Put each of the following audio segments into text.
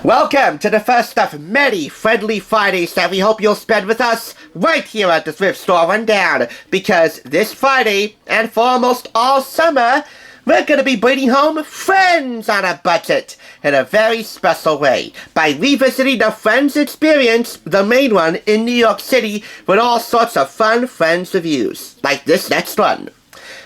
Welcome to the first of many friendly Fridays that we hope you'll spend with us right here at the Thrift Store Rundown, because this Friday, and for almost all summer, we're going to be bringing home Friends on a budget in a very special way by revisiting the Friends experience, the main one in New York City, with all sorts of fun Friends reviews, like this next one.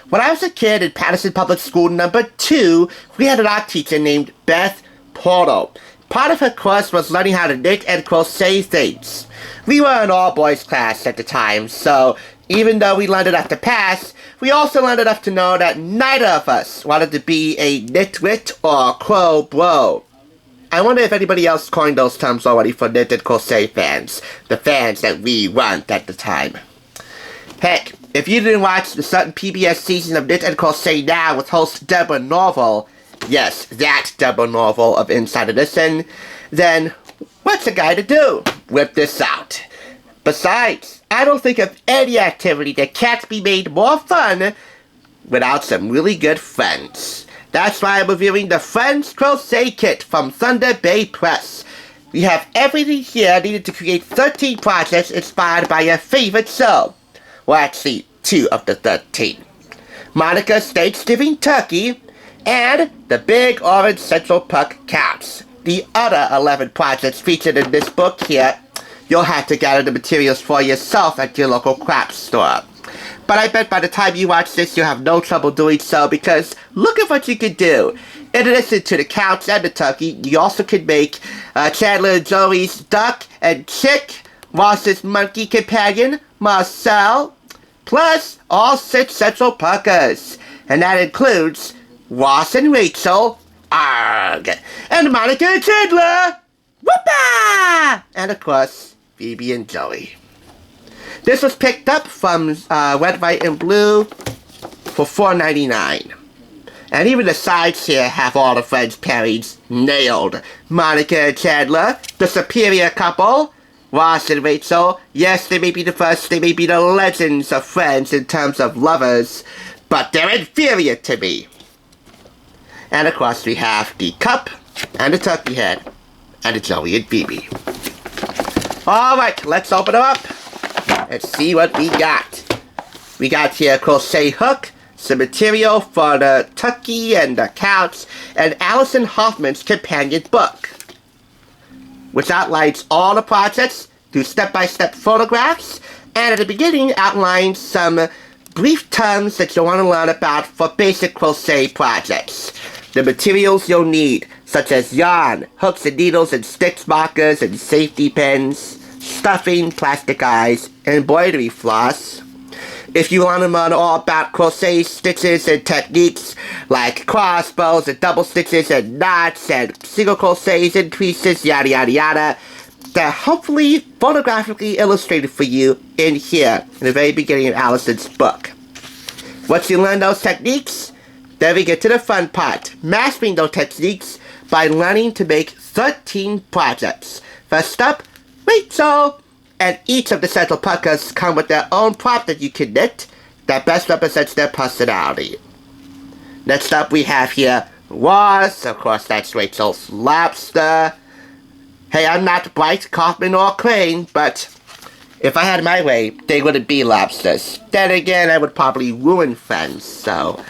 When I was a kid in Patterson Public School number 2, we had an art teacher named Beth Portal. Part of her course was learning how to knit and crochet things. We were an all-boys class at the time, so even though we learned enough to pass, we also learned enough to know that neither of us wanted to be a nitwit or crow bro. I wonder if anybody else coined those terms already for knit and crochet fans, the fans that we weren't at the time. Heck, if you didn't watch the certain PBS season of Knit and Crochet Now with host Deborah Norville, yes, that Deborah Norville of Inside Edition, then what's a guy to do? Whip this out. Besides, I don't think of any activity that can't be made more fun without some really good friends. That's why I'm reviewing the Friends Crochet Kit from Thunder Bay Press. We have everything here needed to create 13 projects inspired by your favorite show. Well, actually, 2 of the 13. Monica's Thanksgiving Turkey, and the big orange Central Perk counts. The other 11 projects featured in this book here, you'll have to gather the materials for yourself at your local craft store. But I bet by the time you watch this, you'll have no trouble doing so, because look at what you can do. In addition to the counts and the turkey, you also can make Chandler and Joey's duck and chick, Ross's monkey companion, Marcel, plus all 6 Central Perkers. And that includes Ross and Rachel, arg, and Monica and Chandler, whoopah, and of course, Phoebe and Joey. This was picked up from Red, White, and Blue for $4.99. And even the sides here have all the Friends pairings nailed. Monica and Chandler, the superior couple. Ross and Rachel, yes, they may be the first, they may be the legends of Friends in terms of lovers, but they're inferior to me. And of course we have the cup, and the turkey head, and the Joey and Phoebe. Alright, let's open them up and see what we got. We got here a crochet hook, some material for the turkey and the couch, and Allison Hoffman's companion book, which outlines all the projects through step-by-step photographs, and at the beginning outlines some brief terms that you'll want to learn about for basic crochet projects. The materials you'll need, such as yarn, hooks and needles and stitch markers and safety pins, stuffing, plastic eyes, embroidery floss. If you want to learn all about crochet stitches and techniques like crossbows and double stitches and knots and single crochets, increases, yada yada yada, they're hopefully photographically illustrated for you in here in the very beginning of Allison's book. Once you learn those techniques, then we get to the fun part, mastering those techniques by learning to make 13 projects. First up, Rachel! And each of the Central Perkers come with their own prop that you can knit that best represents their personality. Next up we have here Ross, of course that's Rachel's lobster. Hey, I'm not Bright, Kaufman, or Crane, but if I had my way, they wouldn't be lobsters. Then again, I would probably ruin Friends, so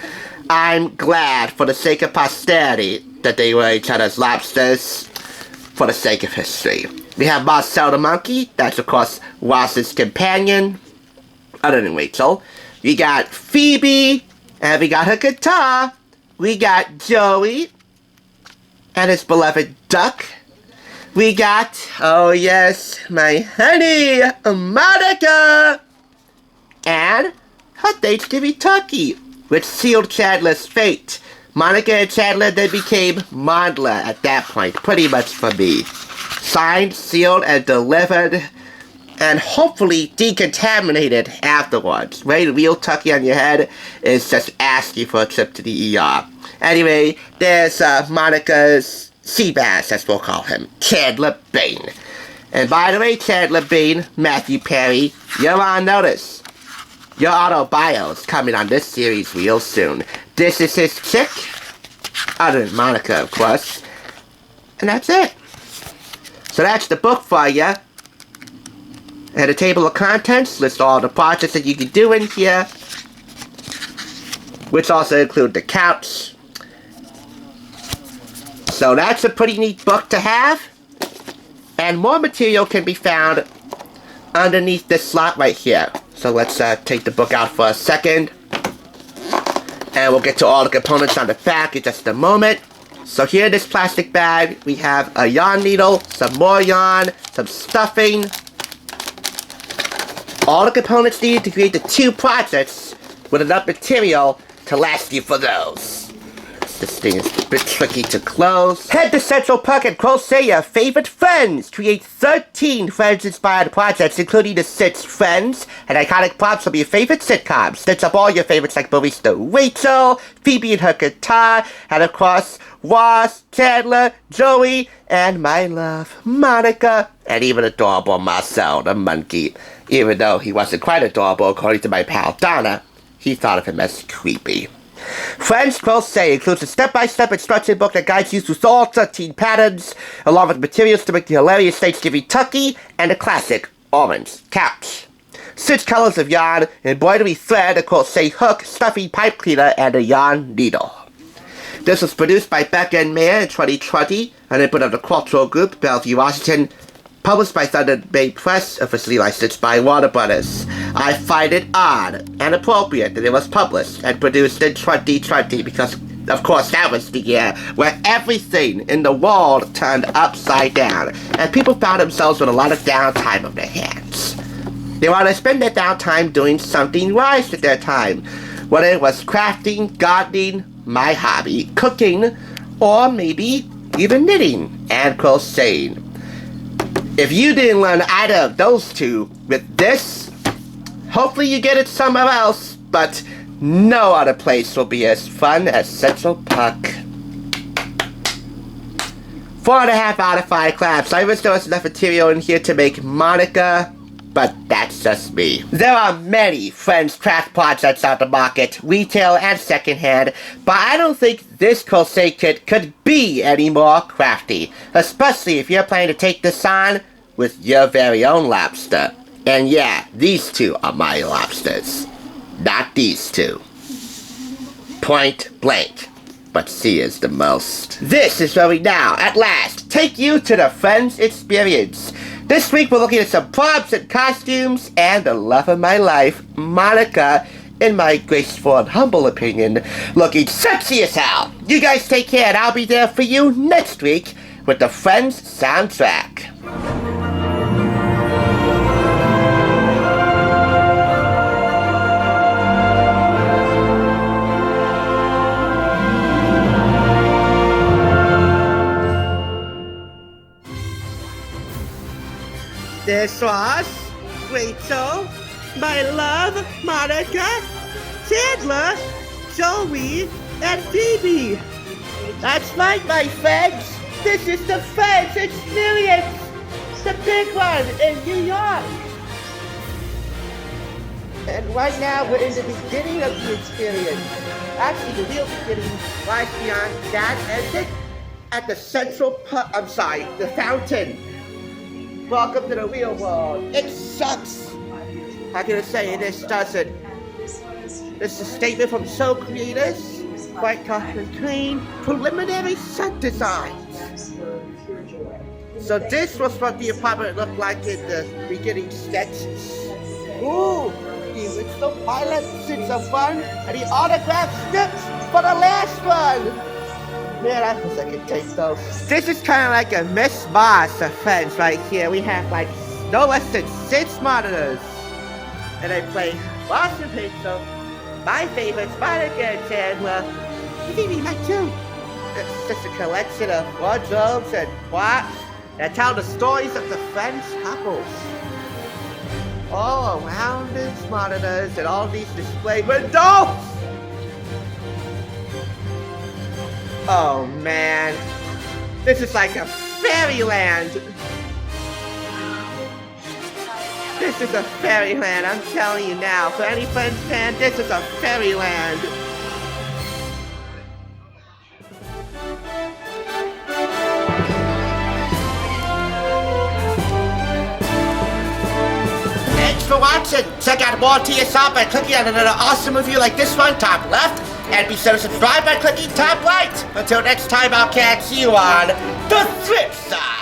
I'm glad, for the sake of posterity, that they were each other's lobsters, for the sake of history. We have Marcel the monkey, that's of course Ross's companion, other than Rachel. We got Phoebe, and we got her guitar. We got Joey, and his beloved duck. We got, oh yes, my honey, Monica, and her Thanksgiving turkey, which sealed Chandler's fate. Monica and Chandler then became Mondler at that point, pretty much for me. Signed, sealed, and delivered, and hopefully decontaminated afterwards. Right, real turkey on your head is just asking for a trip to the ER. Anyway, there's Monica's sea bass, as we'll call him, Chandler Bing. And by the way, Chandler Bing, Matthew Perry, you're on notice. Your auto bio's coming on this series real soon. This is his chick, other than Monica, of course. And that's it. So that's the book for you. And the table of contents lists all the projects that you can do in here, which also include the couch. So that's a pretty neat book to have. And more material can be found underneath this slot right here. So let's take the book out for a second. And we'll get to all the components on the back in just a moment. So here in this plastic bag, we have a yarn needle, some more yarn, some stuffing. All the components needed to create the 2 projects with enough material to last you for those. This thing is a bit tricky to close. Head to Central Perk and crochet your favorite friends. Create 13 Friends-inspired projects, including the 6 Friends and iconic props from your favorite sitcoms. Stitch up all your favorites like Barista Rachel, Phoebe and her guitar, and of course, Ross, Chandler, Joey, and my love, Monica, and even adorable Marcel the monkey. Even though he wasn't quite adorable, according to my pal Donna, he thought of him as creepy. Friends Crochet includes a step-by-step instruction book that guides you through all 13 patterns, along with materials to make the hilarious Thanksgiving turkey and a classic orange couch. 6 colors of yarn, embroidery thread, a crochet hook, stuffing pipe cleaner, and a yarn needle. This was produced by Becca and Mayer in 2020, and input of the Cultural Group, Bellevue, Washington. Published by Thunder Bay Press, officially licensed by Warner Brothers. I find it odd and appropriate that it was published and produced in 2020 because, of course, that was the year where everything in the world turned upside down and people found themselves with a lot of downtime on their hands. They wanted to spend their downtime doing something wise with their time, whether it was crafting, gardening, my hobby, cooking, or maybe even knitting and crocheting. If you didn't learn either of those 2 with this, hopefully you get it somewhere else, but no other place will be as fun as Central Perk. 4.5 out of 5 claps. I wish there was enough material in here to make Monica, but that's just me. There are many Friends craft projects on the market, retail and secondhand, but I don't think this crochet kit could be any more crafty, especially if you're planning to take this on with your very own lobster. And yeah, these 2 are my lobsters, not these 2. Point blank. But C is the most. This is where we now, at last, take you to the Friends experience. This week we're looking at some props and costumes, and the love of my life, Monica, in my graceful and humble opinion, looking sexy as hell. You guys take care, and I'll be there for you next week with the Friends soundtrack. This was Rachel, my love, Monica, Chandler, Joey, and Phoebe. That's right, my friends. This is the Friends experience. The big one in New York. And right now we're in the beginning of the experience. Actually, the real beginning lies beyond that exit at the Central Perk, the fountain. Welcome to the real world. It sucks. How can I say this doesn't? This is a statement from Soul Creators, White Coffee and Clean, preliminary set designs. So this was what the apartment looked like in the beginning sketches. Ooh, the original pilot sits of fun, and the autograph strips for the last one. Man, I wish I could take those. This is kind of like a Miss Moss of Friends right here. We have like no less than 6 monitors. And I play Boston Pizza, my favorites, Monica and Chandler. Maybe my too. It's just a collection of wardrobes and props that tell the stories of the Friends couples. All around these monitors and all these display windows. Oh man, this is like a fairyland. This is a fairyland, I'm telling you now. For any Friends fan, this is a fairyland. for watching. Check out more TSR by clicking on another awesome review like this one, top left. And be sure to subscribe by clicking top right. Until next time, I'll catch you on the thrift side.